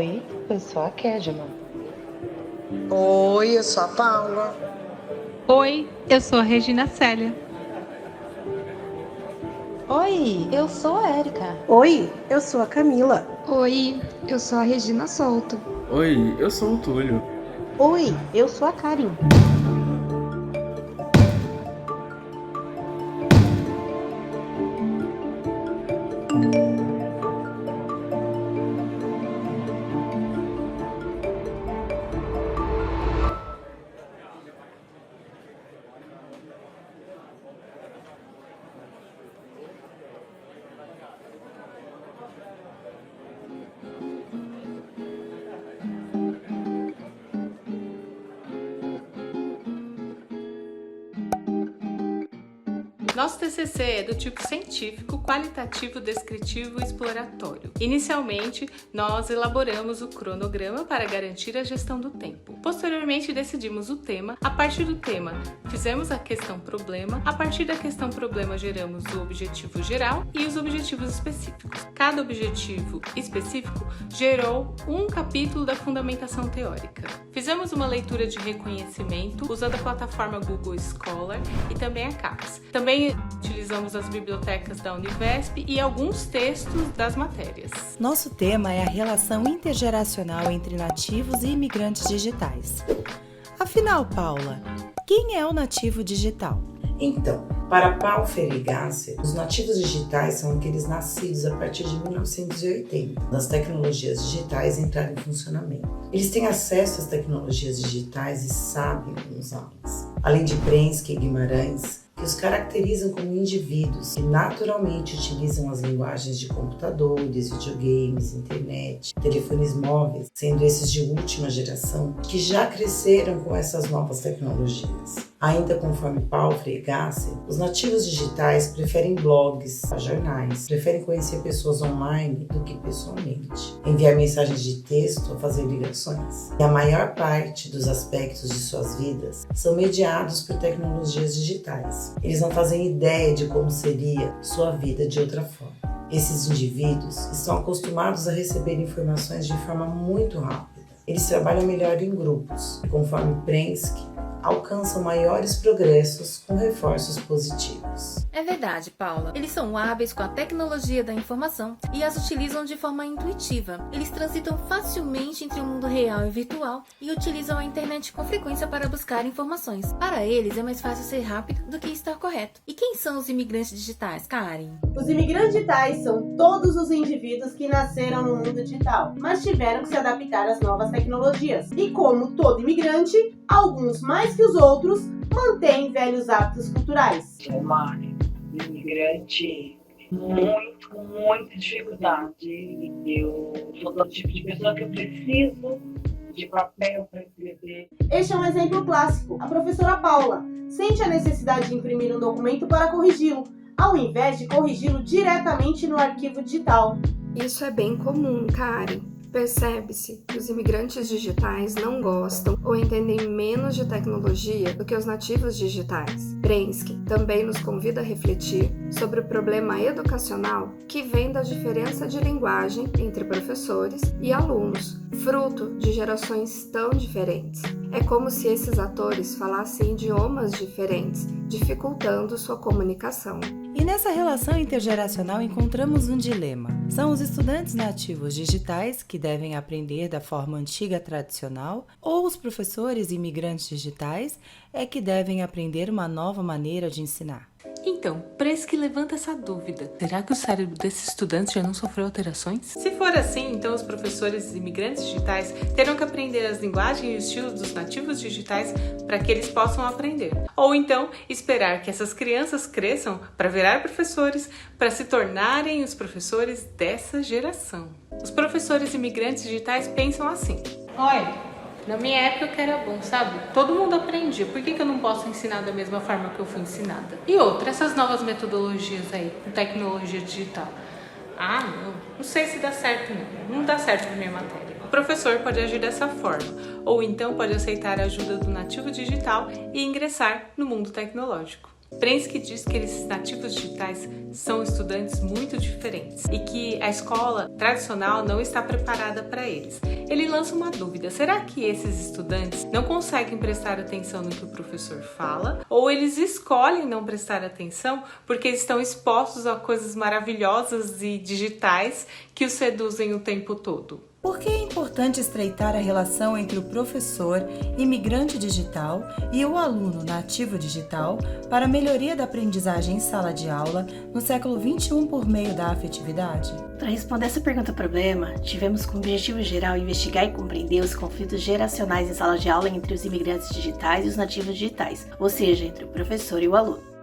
Oi, eu sou a Kedma. Oi, eu sou a Paula. Oi, eu sou a Regina Célia. Oi, eu sou a Érica. Oi, eu sou a Camila. Oi, eu sou a Regina Solto. Oi, eu sou o Túlio. Oi, eu sou a Karen. Nosso TCC é do tipo científico, qualitativo, descritivo e exploratório. Inicialmente, nós elaboramos o cronograma para garantir a gestão do tempo. Posteriormente, decidimos o tema. A partir do tema, fizemos a questão problema. A partir da questão problema, geramos o objetivo geral e os objetivos específicos. Cada objetivo específico gerou um capítulo da fundamentação teórica. Fizemos uma leitura de reconhecimento usando a plataforma Google Scholar e também a CAPES. Também utilizamos as bibliotecas da Univesp e alguns textos das matérias. Nosso tema é a relação intergeracional entre nativos e imigrantes digitais. Afinal, Paula, quem é o nativo digital? Então, para Paulo Ferrigassi, os nativos digitais são aqueles nascidos a partir de 1980, das tecnologias digitais entrarem em funcionamento. Eles têm acesso às tecnologias digitais e sabem usá-las. Além de Prensky e Guimarães, que os caracterizam como indivíduos que naturalmente utilizam as linguagens de computadores, videogames, internet, telefones móveis, sendo esses de última geração, que já cresceram com essas novas tecnologias. Ainda conforme Paulo Fregassi, os nativos digitais preferem blogs, jornais, preferem conhecer pessoas online do que pessoalmente, enviar mensagens de texto ou fazer ligações. E a maior parte dos aspectos de suas vidas são mediados por tecnologias digitais. Eles não fazem ideia de como seria sua vida de outra forma. Esses indivíduos estão acostumados a receber informações de forma muito rápida. Eles trabalham melhor em grupos e, conforme Prensky, alcançam maiores progressos com reforços positivos. É verdade, Paula. Eles são hábeis com a tecnologia da informação e as utilizam de forma intuitiva. Eles transitam facilmente entre o mundo real e virtual e utilizam a internet com frequência para buscar informações. Para eles, é mais fácil ser rápido do que estar correto. E quem são os imigrantes digitais, Karen? Os imigrantes digitais são todos os indivíduos que nasceram no mundo digital, mas tiveram que se adaptar às novas tecnologias. E como todo imigrante, alguns mais que os outros mantêm velhos hábitos culturais. Sou uma imigrante com muita dificuldade. Eu sou do tipo de pessoa que eu preciso de papel para escrever. Este é um exemplo clássico. A professora Paula sente a necessidade de imprimir um documento para corrigi-lo, ao invés de corrigi-lo diretamente no arquivo digital. Isso é bem comum, Karen. Percebe-se que os imigrantes digitais não gostam ou entendem menos de tecnologia do que os nativos digitais. Prensky também nos convida a refletir sobre o problema educacional que vem da diferença de linguagem entre professores e alunos, fruto de gerações tão diferentes. É como se esses atores falassem idiomas diferentes, dificultando sua comunicação. E nessa relação intergeracional encontramos um dilema. São os estudantes nativos digitais que devem aprender da forma antiga tradicional ou os professores imigrantes digitais é que devem aprender uma nova maneira de ensinar? Então, Prensky levanta essa dúvida. Será que o cérebro desses estudantes já não sofreu alterações? Se for assim, então os professores imigrantes digitais terão que aprender as linguagens e o estilo dos nativos digitais para que eles possam aprender. Ou então, esperar que essas crianças cresçam para virar professores, para se tornarem os professores dessa geração. Os professores imigrantes digitais pensam assim: olha, na minha época era bom, sabe? Todo mundo aprendia. Por que eu não posso ensinar da mesma forma que eu fui ensinada? E outra, essas novas metodologias aí, com tecnologia digital. Não sei se dá certo não. Não dá certo na minha matéria. O professor pode agir dessa forma, ou então pode aceitar a ajuda do nativo digital e ingressar no mundo tecnológico. Prensky diz que esses nativos digitais são estudantes muito diferentes e que a escola tradicional não está preparada para eles. Ele lança uma dúvida: será que esses estudantes não conseguem prestar atenção no que o professor fala? Ou eles escolhem não prestar atenção porque estão expostos a coisas maravilhosas e digitais que os seduzem o tempo todo? Por que é importante estreitar a relação entre o professor imigrante digital e o aluno nativo digital para a melhoria da aprendizagem em sala de aula no século XXI por meio da afetividade? Para responder essa pergunta-problema, tivemos como objetivo geral investigar e compreender os conflitos geracionais em sala de aula entre os imigrantes digitais e os nativos digitais, ou seja, entre o professor e o aluno.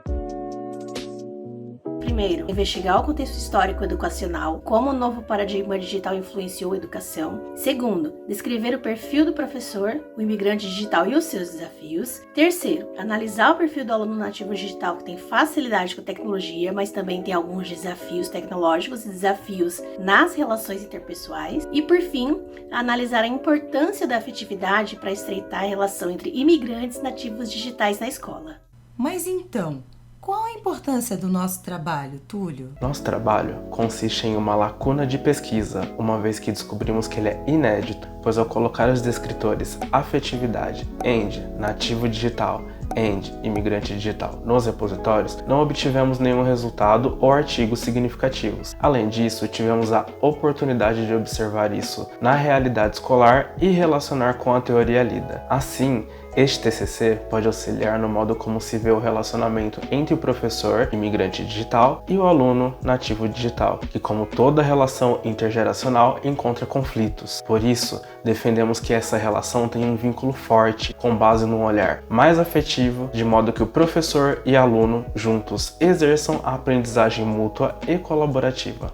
Primeiro, investigar o contexto histórico educacional, como o novo paradigma digital influenciou a educação. Segundo, descrever o perfil do professor, o imigrante digital e os seus desafios. Terceiro, analisar o perfil do aluno nativo digital que tem facilidade com a tecnologia, mas também tem alguns desafios tecnológicos e desafios nas relações interpessoais. E por fim, analisar a importância da afetividade para estreitar a relação entre imigrantes e nativos digitais na escola. Mas então, qual a importância do nosso trabalho, Túlio? Nosso trabalho consiste em uma lacuna de pesquisa, uma vez que descobrimos que ele é inédito, pois ao colocar os descritores afetividade, END, nativo digital, END, imigrante digital, nos repositórios, não obtivemos nenhum resultado ou artigos significativos. Além disso, tivemos a oportunidade de observar isso na realidade escolar e relacionar com a teoria lida. Assim, este TCC pode auxiliar no modo como se vê o relacionamento entre o professor imigrante digital e o aluno nativo digital, que, como toda relação intergeracional, encontra conflitos. Por isso, defendemos que essa relação tenha um vínculo forte, com base num olhar mais afetivo, de modo que o professor e aluno juntos exerçam a aprendizagem mútua e colaborativa.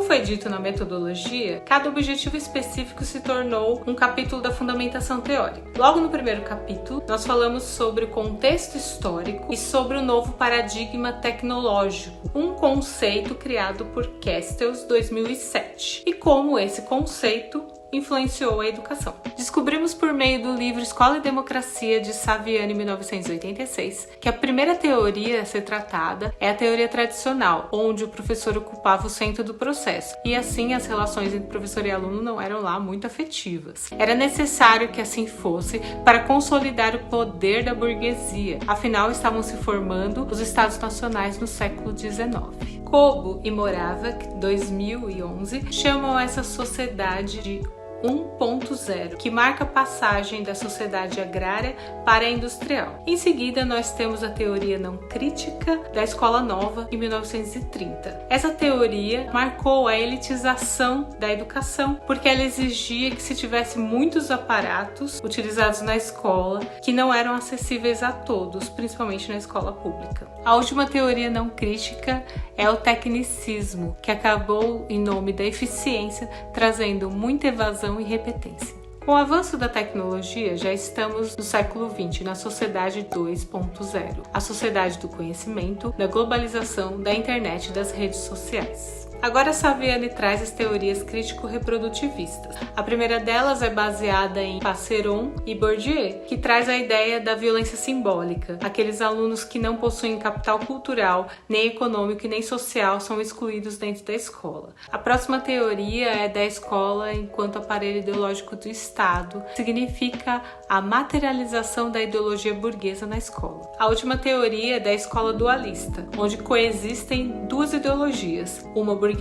Foi dito na metodologia, cada objetivo específico se tornou um capítulo da fundamentação teórica. Logo no primeiro capítulo, nós falamos sobre o contexto histórico e sobre o novo paradigma tecnológico, um conceito criado por Castells 2007, e como esse conceito influenciou a educação. Descobrimos por meio do livro Escola e Democracia de Saviani, 1986, que a primeira teoria a ser tratada é a teoria tradicional, onde o professor ocupava o centro do processo, e assim as relações entre professor e aluno não eram lá muito afetivas. Era necessário que assim fosse para consolidar o poder da burguesia, afinal estavam se formando os Estados Nacionais no século XIX. Cobo e Moravec, 2011, chamam essa sociedade de 1.0, que marca a passagem da sociedade agrária para a industrial. Em seguida, nós temos a teoria não crítica da Escola Nova, em 1930. Essa teoria marcou a elitização da educação, porque ela exigia que se tivesse muitos aparatos utilizados na escola que não eram acessíveis a todos, principalmente na escola pública. A última teoria não crítica é o tecnicismo, que acabou em nome da eficiência, trazendo muita evasão e repetência. Com o avanço da tecnologia, já estamos no século XX, na sociedade 2.0, a sociedade do conhecimento, da globalização, da internet e das redes sociais. Agora Saviani traz as teorias crítico-reprodutivistas. A primeira delas é baseada em Passeron e Bourdieu, que traz a ideia da violência simbólica. Aqueles alunos que não possuem capital cultural, nem econômico e nem social são excluídos dentro da escola. A próxima teoria é da escola enquanto aparelho ideológico do Estado, significa a materialização da ideologia burguesa na escola. A última teoria é da escola dualista, onde coexistem duas ideologias, uma burguesa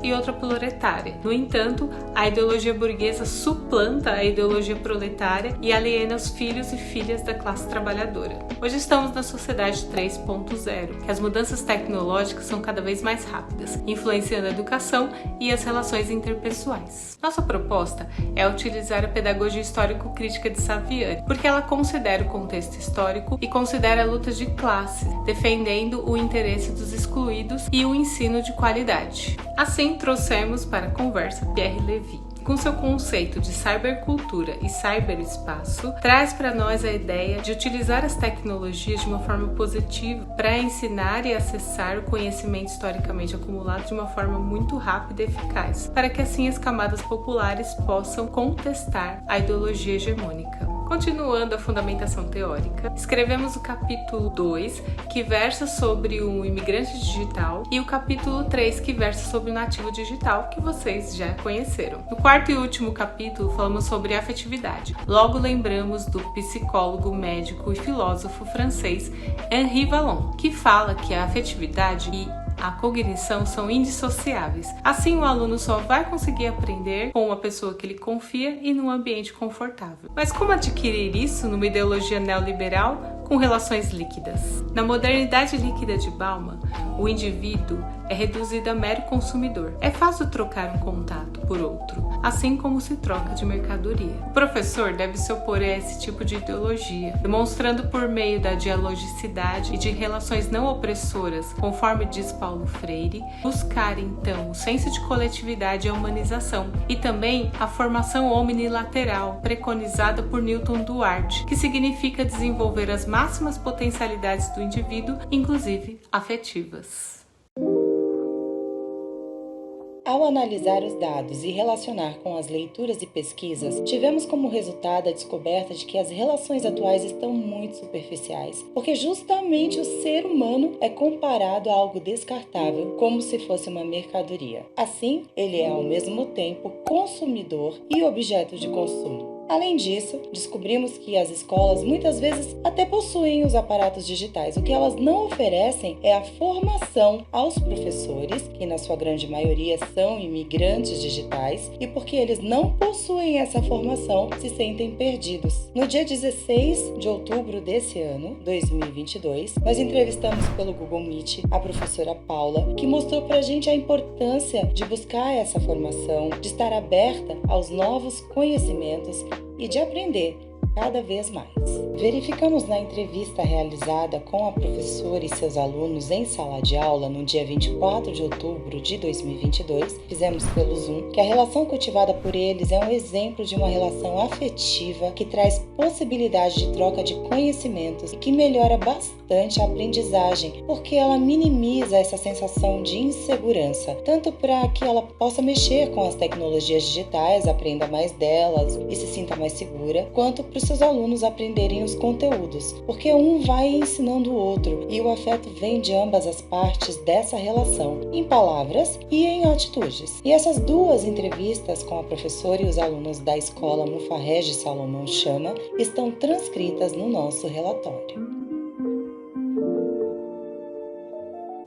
e outra proletária. No entanto, a ideologia burguesa suplanta a ideologia proletária e aliena os filhos e filhas da classe trabalhadora. Hoje estamos na sociedade 3.0, que as mudanças tecnológicas são cada vez mais rápidas, influenciando a educação e as relações interpessoais. Nossa proposta é utilizar a pedagogia histórico-crítica de Saviani, porque ela considera o contexto histórico e considera a luta de classe, defendendo o interesse dos excluídos e o ensino de qualidade. Assim, trouxemos para a conversa Pierre Levy. Com seu conceito de cybercultura e cyberespaço, traz para nós a ideia de utilizar as tecnologias de uma forma positiva para ensinar e acessar o conhecimento historicamente acumulado de uma forma muito rápida e eficaz, para que assim as camadas populares possam contestar a ideologia hegemônica. Continuando a fundamentação teórica, escrevemos o capítulo 2, que versa sobre o imigrante digital, e o capítulo 3, que versa sobre o nativo digital, que vocês já conheceram. No quarto e último capítulo, falamos sobre afetividade. Logo lembramos do psicólogo, médico e filósofo francês Henri Vallon, que fala que a afetividade e a cognição são indissociáveis. Assim, o aluno só vai conseguir aprender com uma pessoa que ele confia e num ambiente confortável. Mas como adquirir isso numa ideologia neoliberal com relações líquidas? Na modernidade líquida de Bauman, o indivíduo é reduzido a mero consumidor. É fácil trocar um contato por outro, assim como se troca de mercadoria. O professor deve se opor a esse tipo de ideologia, demonstrando por meio da dialogicidade e de relações não opressoras, conforme diz Paulo Freire, buscar então o senso de coletividade e a humanização, e também a formação omnilateral, preconizada por Newton Duarte, que significa desenvolver as máximas potencialidades do indivíduo, inclusive afetivas. Ao analisar os dados e relacionar com as leituras e pesquisas, tivemos como resultado a descoberta de que as relações atuais estão muito superficiais, porque justamente o ser humano é comparado a algo descartável, como se fosse uma mercadoria. Assim, ele é ao mesmo tempo consumidor e objeto de consumo. Além disso, descobrimos que as escolas muitas vezes até possuem os aparatos digitais. O que elas não oferecem é a formação aos professores, que na sua grande maioria são imigrantes digitais, e porque eles não possuem essa formação, se sentem perdidos. No dia 16 de outubro desse ano, 2022, nós entrevistamos pelo Google Meet a professora Paula, que mostrou pra gente a importância de buscar essa formação, de estar aberta aos novos conhecimentos e de aprender cada vez mais. Verificamos na entrevista realizada com a professora e seus alunos em sala de aula no dia 24 de outubro de 2022, fizemos pelo Zoom, que a relação cultivada por eles é um exemplo de uma relação afetiva que traz possibilidade de troca de conhecimentos e que melhora bastante a aprendizagem, porque ela minimiza essa sensação de insegurança, tanto para que ela possa mexer com as tecnologias digitais, aprenda mais delas e se sinta mais segura, quanto para os seus alunos aprenderem os conteúdos, porque um vai ensinando o outro e o afeto vem de ambas as partes dessa relação, em palavras e em atitudes. E essas duas entrevistas com a professora e os alunos da escola Mufarrege Salomão Chama estão transcritas no nosso relatório.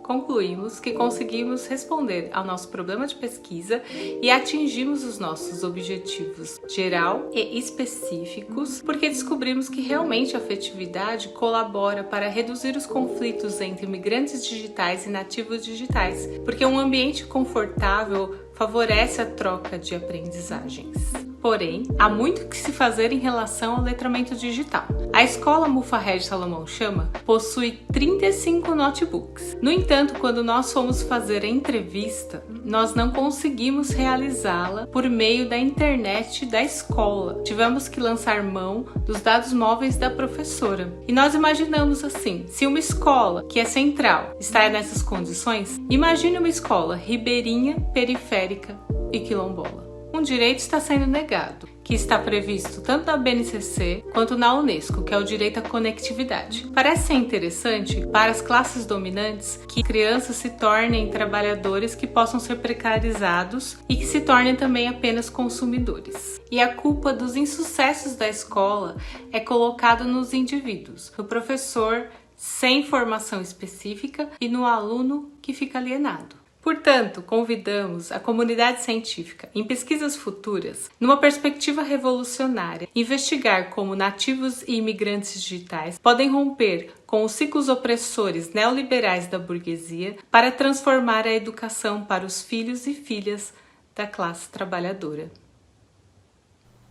Concluímos que conseguimos responder ao nosso problema de pesquisa e atingimos os nossos objetivos geral e específicos, porque descobrimos que realmente a afetividade colabora para reduzir os conflitos entre imigrantes digitais e nativos digitais, porque um ambiente confortável favorece a troca de aprendizagens. Porém, há muito que se fazer em relação ao letramento digital. A escola Mufarrege Salomão Chama possui 35 notebooks. No entanto, quando nós fomos fazer a entrevista, nós não conseguimos realizá-la por meio da internet da escola. Tivemos que lançar mão dos dados móveis da professora. E nós imaginamos assim, se uma escola que é central está nessas condições, imagine uma escola ribeirinha, periférica e quilombola. Um direito está sendo negado, que está previsto tanto na BNCC quanto na Unesco, que é o direito à conectividade. Parece ser interessante para as classes dominantes que crianças se tornem trabalhadores que possam ser precarizados e que se tornem também apenas consumidores. E a culpa dos insucessos da escola é colocada nos indivíduos, no professor sem formação específica e no aluno que fica alienado. Portanto, convidamos a comunidade científica, em pesquisas futuras, numa perspectiva revolucionária, investigar como nativos e imigrantes digitais podem romper com os ciclos opressores neoliberais da burguesia para transformar a educação para os filhos e filhas da classe trabalhadora.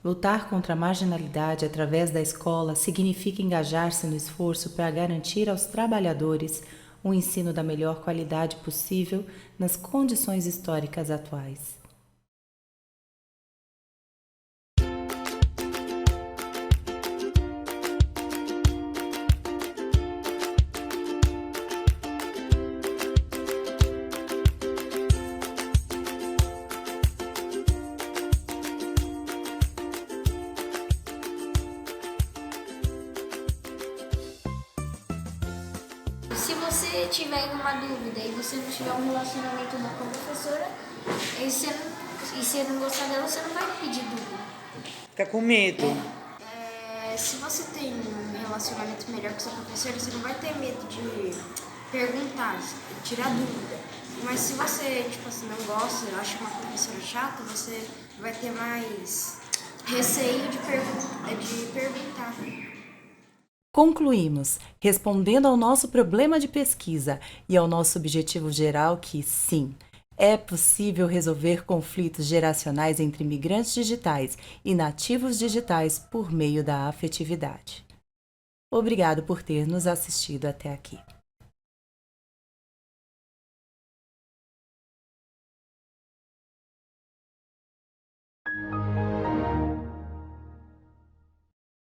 Lutar contra a marginalidade através da escola significa engajar-se no esforço para garantir aos trabalhadores um ensino da melhor qualidade possível nas condições históricas atuais. Se você tiver uma dúvida e você não tiver um relacionamento bom com a professora, e você não gostar dela, você não vai pedir dúvida. Fica com medo. Se você tem um relacionamento melhor com sua professora, você não vai ter medo de perguntar, tirar dúvida. Mas se você, não gosta, acha uma professora chata, você vai ter mais receio de perguntar. Concluímos, respondendo ao nosso problema de pesquisa e ao nosso objetivo geral que, sim, é possível resolver conflitos geracionais entre migrantes digitais e nativos digitais por meio da afetividade. Obrigado por ter nos assistido até aqui.